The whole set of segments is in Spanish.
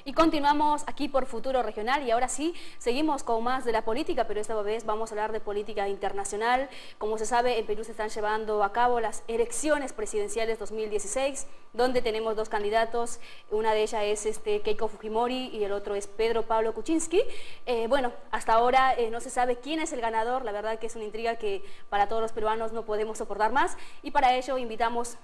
Y continuamos aquí por Futuro Regional y ahora sí, seguimos con más de la política, pero esta vez vamos a hablar de política internacional. Como se sabe, en Perú se están llevando a cabo las elecciones presidenciales 2016, donde tenemos dos candidatos. Una de ellas es Keiko Fujimori y el otro es Pedro Pablo Kuczynski. Bueno, hasta ahora no se sabe quién es el ganador. La verdad que es una intriga que para todos los peruanos no podemos soportar más, y para ello invitamos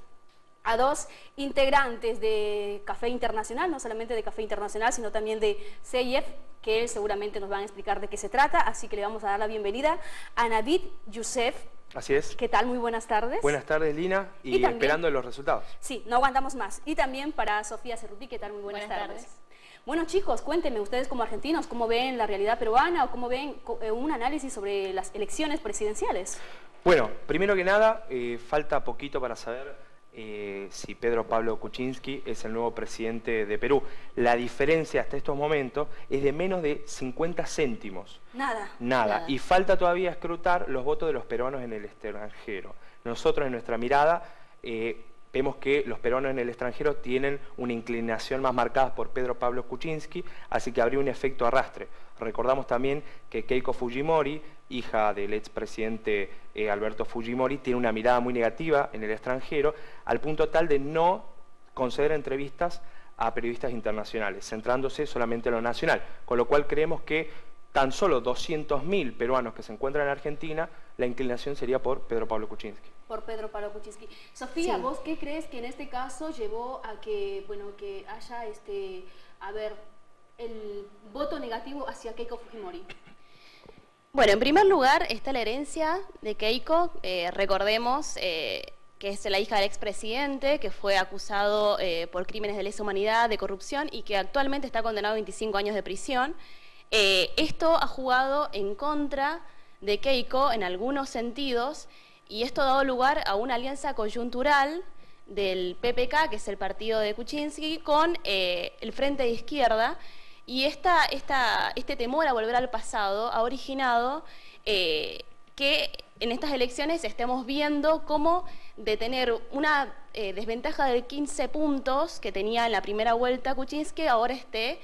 a dos integrantes de Café Internacional, no solamente de Café Internacional, sino también de CIEF, que seguramente nos van a explicar de qué se trata, así que le vamos a dar la bienvenida a Navid Youssef. Así es. ¿Qué tal? Muy buenas tardes. Buenas tardes, Lina, y también, esperando los resultados. Sí, no aguantamos más. Y también para Sofía Cerruti, ¿qué tal? Muy buenas tardes. Bueno, chicos, cuéntenme ustedes como argentinos, ¿cómo ven la realidad peruana o cómo ven un análisis sobre las elecciones presidenciales? Bueno, primero que nada, falta poquito para saber si Pedro Pablo Kuczynski es el nuevo presidente de Perú. La diferencia hasta estos momentos es de menos de 50 céntimos. Nada. Y falta todavía escrutar los votos de los peruanos en el extranjero. Nosotros, en nuestra mirada, vemos que los peruanos en el extranjero tienen una inclinación más marcada por Pedro Pablo Kuczynski, así que habría un efecto arrastre. Recordamos también que Keiko Fujimori, hija del expresidente Alberto Fujimori, tiene una mirada muy negativa en el extranjero, al punto tal de no conceder entrevistas a periodistas internacionales, centrándose solamente en lo nacional, con lo cual creemos que tan solo 200.000 peruanos que se encuentran en Argentina, la inclinación sería por Pedro Pablo Kuczynski. Por Pedro Pablo Kuczynski. Sofía, sí. ¿Vos qué crees que en este caso llevó a que, bueno, que haya el voto negativo hacia Keiko Fujimori? Bueno, en primer lugar está la herencia de Keiko. Recordemos que es la hija del expresidente, que fue acusado por crímenes de lesa humanidad, de corrupción, y que actualmente está condenado a 25 años de prisión. Esto ha jugado en contra de Keiko en algunos sentidos, y esto ha dado lugar a una alianza coyuntural del PPK, que es el partido de Kuczynski, con el Frente de Izquierda, y este temor a volver al pasado ha originado que en estas elecciones estemos viendo cómo de tener una desventaja de 15 puntos que tenía en la primera vuelta Kuczynski, ahora esté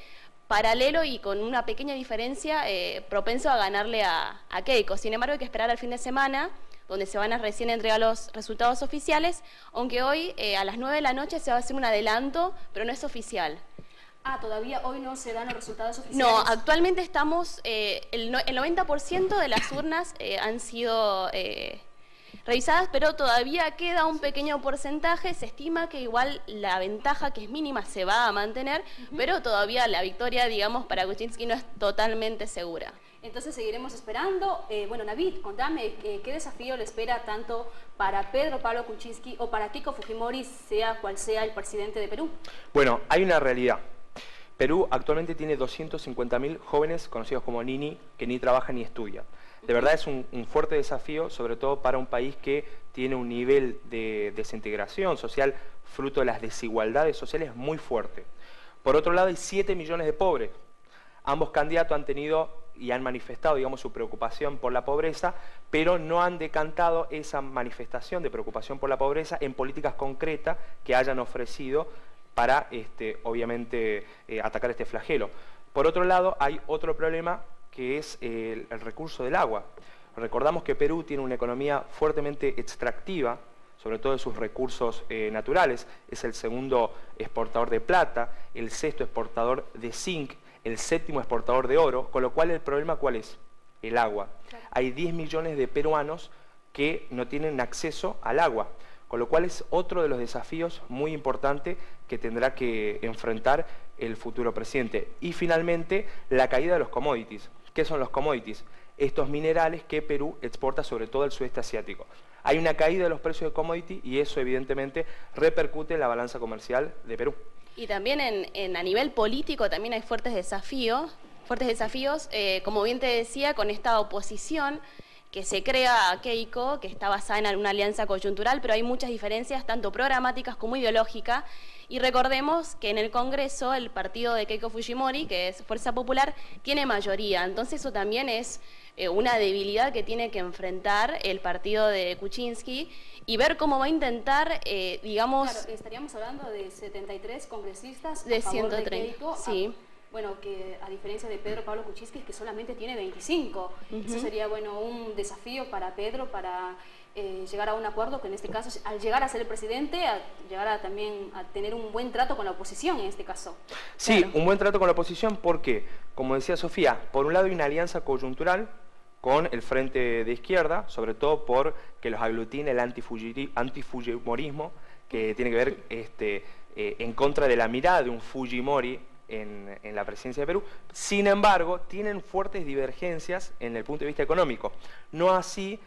paralelo y con una pequeña diferencia propenso a ganarle a Keiko. Sin embargo, hay que esperar al fin de semana, donde se van a recién entregar los resultados oficiales, aunque hoy a las 9 de la noche se va a hacer un adelanto, pero no es oficial. Ah, ¿todavía hoy no se dan los resultados oficiales? No, actualmente estamos, el 90% de las urnas han sido revisadas, pero todavía queda un pequeño porcentaje. Se estima que igual la ventaja, que es mínima, se va a mantener, pero todavía la victoria, digamos, para Kuczynski no es totalmente segura. Entonces seguiremos esperando. Bueno, Navid, contame, ¿qué desafío le espera tanto para Pedro Pablo Kuczynski o para Keiko Fujimori, sea cual sea el presidente de Perú? Bueno, hay una realidad. Perú actualmente tiene 250.000 jóvenes conocidos como Nini, que ni trabajan ni estudian. De verdad es un fuerte desafío, sobre todo para un país que tiene un nivel de desintegración social, fruto de las desigualdades sociales, muy fuerte. Por otro lado, hay 7 millones de pobres. Ambos candidatos han tenido y han manifestado, digamos, su preocupación por la pobreza, pero no han decantado esa manifestación de preocupación por la pobreza en políticas concretas que hayan ofrecido para, obviamente, atacar este flagelo. Por otro lado, hay otro problema que es el recurso del agua. Recordamos que Perú tiene una economía fuertemente extractiva, sobre todo de sus recursos naturales. Es el segundo exportador de plata, el sexto exportador de zinc, el séptimo exportador de oro, con lo cual el problema ¿cuál es? El agua. Claro. Hay 10 millones de peruanos que no tienen acceso al agua, con lo cual es otro de los desafíos muy importantes que tendrá que enfrentar el futuro presidente. Y finalmente, la caída de los commodities. ¿Qué son los commodities? Estos minerales que Perú exporta sobre todo al sudeste asiático. Hay una caída de los precios de commodity y eso evidentemente repercute en la balanza comercial de Perú. Y también a nivel político también hay fuertes desafíos, como bien te decía, con esta oposición que se crea Keiko, que está basada en una alianza coyuntural, pero hay muchas diferencias, tanto programáticas como ideológicas. Y recordemos que en el Congreso el partido de Keiko Fujimori, que es Fuerza Popular, tiene mayoría. Entonces eso también es una debilidad que tiene que enfrentar el partido de Kuczynski y ver cómo va a intentar, digamos... Claro, estaríamos hablando de 73 congresistas de a favor 130, de Keiko. sí. Bueno, que a diferencia de Pedro Pablo Kuczynski, que solamente tiene 25. Eso sería, bueno, un desafío para Pedro, para llegar a un acuerdo, que en este caso, al llegar a ser el presidente, a llegar a también a tener un buen trato con la oposición en este caso. Sí, claro. Un buen trato con la oposición porque, como decía Sofía, por un lado hay una alianza coyuntural con el frente de izquierda, sobre todo porque los aglutine el antifujimorismo, que tiene que ver en contra de la mirada de un Fujimori en la presidencia de Perú. Sin embargo, tienen fuertes divergencias en el punto de vista económico. No así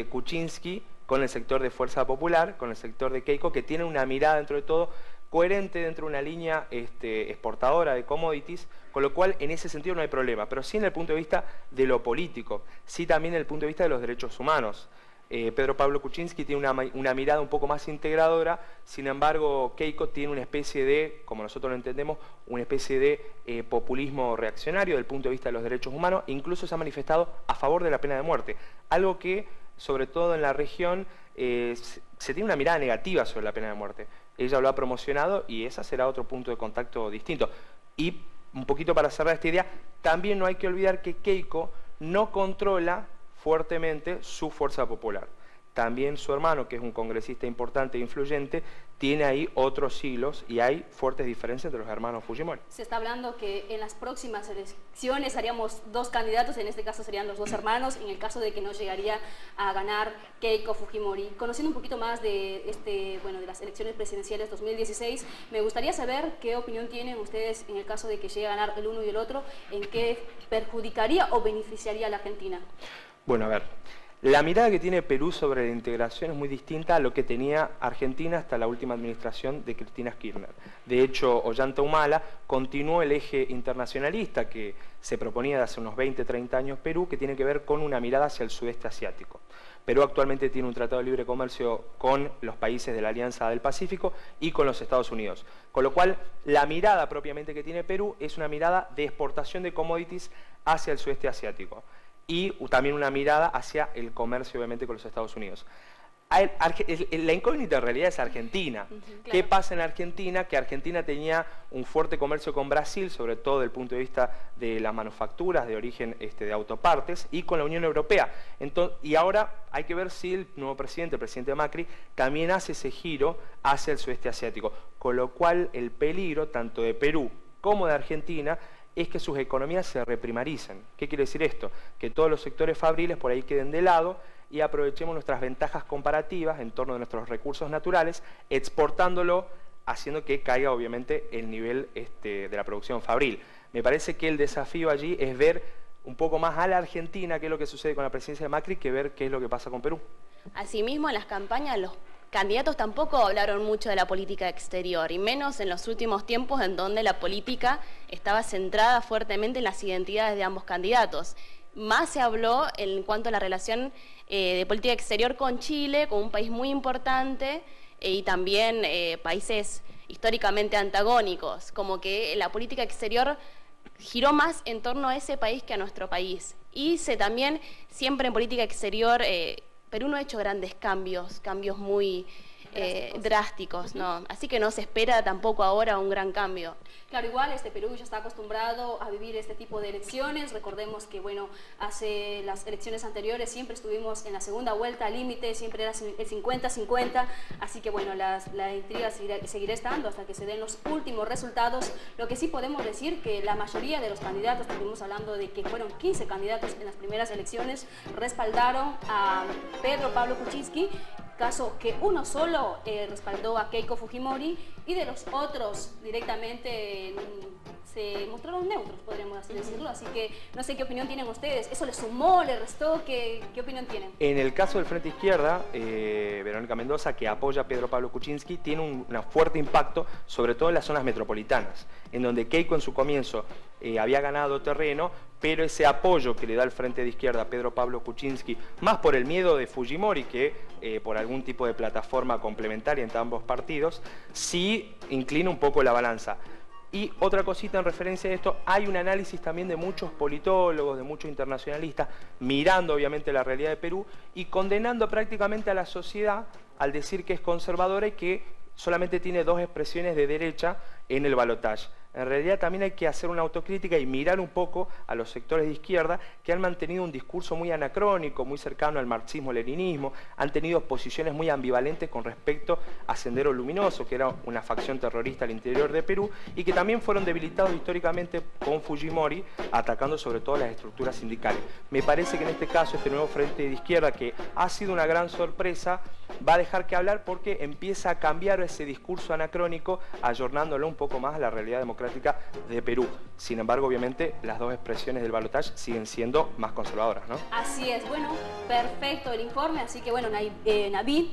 Kuczynski con el sector de Fuerza Popular, con el sector de Keiko, que tiene una mirada dentro de todo coherente dentro de una línea exportadora de commodities, con lo cual en ese sentido no hay problema, pero sí en el punto de vista de lo político, sí también en el punto de vista de los derechos humanos. Pedro Pablo Kuczynski tiene una mirada un poco más integradora, sin embargo Keiko tiene una especie de, como nosotros lo entendemos, una especie de populismo reaccionario del punto de vista de los derechos humanos, e incluso se ha manifestado a favor de la pena de muerte, algo que sobre todo en la región se tiene una mirada negativa sobre la pena de muerte. Ella lo ha promocionado y ese será otro punto de contacto distinto. Y un poquito para cerrar esta idea, también no hay que olvidar que Keiko no controla fuertemente su Fuerza Popular. También su hermano, que es un congresista importante e influyente, tiene ahí otros hilos y hay fuertes diferencias entre los hermanos Fujimori. Se está hablando que en las próximas elecciones haríamos dos candidatos, en este caso serían los dos hermanos, en el caso de que no llegaría a ganar Keiko Fujimori. Conociendo un poquito más de de las elecciones presidenciales 2016, me gustaría saber qué opinión tienen ustedes en el caso de que llegue a ganar el uno y el otro, en qué perjudicaría o beneficiaría a la Argentina. Bueno, a ver, la mirada que tiene Perú sobre la integración es muy distinta a lo que tenía Argentina hasta la última administración de Cristina Kirchner. De hecho, Ollanta Humala continuó el eje internacionalista que se proponía de hace unos 20, 30 años Perú, que tiene que ver con una mirada hacia el sudeste asiático. Perú actualmente tiene un tratado de libre comercio con los países de la Alianza del Pacífico y con los Estados Unidos. Con lo cual, la mirada propiamente que tiene Perú es una mirada de exportación de commodities hacia el sudeste asiático. Y también una mirada hacia el comercio, obviamente, con los Estados Unidos. La incógnita en realidad es Argentina. Claro. ¿Qué pasa en Argentina? Que Argentina tenía un fuerte comercio con Brasil, sobre todo desde el punto de vista de las manufacturas de origen de autopartes, y con la Unión Europea. Y ahora hay que ver si el nuevo presidente, el presidente Macri, también hace ese giro hacia el sudeste asiático. Con lo cual el peligro, tanto de Perú como de Argentina, es que sus economías se reprimaricen. ¿Qué quiere decir esto? Que todos los sectores fabriles por ahí queden de lado y aprovechemos nuestras ventajas comparativas en torno a nuestros recursos naturales, exportándolo, haciendo que caiga obviamente el nivel de la producción fabril. Me parece que el desafío allí es ver un poco más a la Argentina qué es lo que sucede con la presidencia de Macri que ver qué es lo que pasa con Perú. Asimismo, en las campañas los candidatos tampoco hablaron mucho de la política exterior, y menos en los últimos tiempos en donde la política estaba centrada fuertemente en las identidades de ambos candidatos. Más se habló en cuanto a la relación de política exterior con Chile, con un país muy importante, y también países históricamente antagónicos, como que la política exterior giró más en torno a ese país que a nuestro país. Y también siempre en política exterior Perú no ha hecho grandes cambios muy drásticos, ¿no? Así que no se espera tampoco ahora un gran cambio. Claro, igual Perú ya está acostumbrado a vivir este tipo de elecciones. Recordemos que, bueno, hace las elecciones anteriores siempre estuvimos en la segunda vuelta al límite, siempre era el 50-50, así que, bueno, la intriga seguirá estando hasta que se den los últimos resultados. Lo que sí podemos decir que la mayoría de los candidatos, estuvimos hablando de que fueron 15 candidatos en las primeras elecciones, respaldaron a Pedro Pablo Kuczynski, caso que uno solo respaldó a Keiko Fujimori, y de los otros directamente se mostraron neutros, podríamos así decirlo, así que no sé qué opinión tienen ustedes. ¿Eso le sumó, le restó? ¿Qué opinión tienen? En el caso del Frente Izquierda, Verónica Mendoza, que apoya a Pedro Pablo Kuczynski, tiene un fuerte impacto, sobre todo en las zonas metropolitanas, en donde Keiko en su comienzo había ganado terreno, pero ese apoyo que le da el Frente de Izquierda a Pedro Pablo Kuczynski, más por el miedo de Fujimori que por algún tipo de plataforma complementaria entre ambos partidos, sí inclina un poco la balanza. Y otra cosita en referencia a esto, hay un análisis también de muchos politólogos, de muchos internacionalistas, mirando obviamente la realidad de Perú y condenando prácticamente a la sociedad al decir que es conservadora y que solamente tiene 2 expresiones de derecha en el balotaje. En realidad también hay que hacer una autocrítica y mirar un poco a los sectores de izquierda que han mantenido un discurso muy anacrónico, muy cercano al marxismo-leninismo, han tenido posiciones muy ambivalentes con respecto a Sendero Luminoso, que era una facción terrorista al interior de Perú, y que también fueron debilitados históricamente con Fujimori, atacando sobre todo las estructuras sindicales. Me parece que en este caso este nuevo Frente de Izquierda, que ha sido una gran sorpresa, va a dejar que hablar porque empieza a cambiar ese discurso anacrónico, ayornándolo un poco más a la realidad democrática de Perú. Sin embargo, obviamente, las 2 expresiones del balotaje siguen siendo más conservadoras, ¿no? Así es, bueno, perfecto el informe, así que bueno, Navid,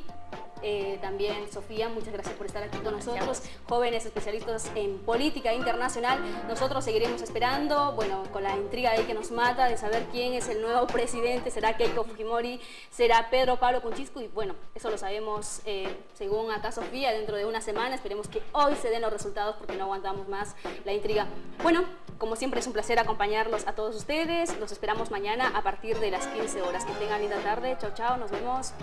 también Sofía, muchas gracias por estar aquí con nosotros, jóvenes especialistas en política internacional. Nosotros seguiremos esperando, bueno, con la intriga ahí que nos mata de saber quién es el nuevo presidente, será Keiko Fujimori, será Pedro Pablo Kuczynski, y bueno, eso lo sabemos según acá Sofía, dentro de una semana. Esperemos que hoy se den los resultados porque no aguantamos más la intriga. Bueno, como siempre es un placer acompañarlos a todos ustedes, los esperamos mañana a partir de las 15 horas. Que tengan linda tarde, chao chao, nos vemos.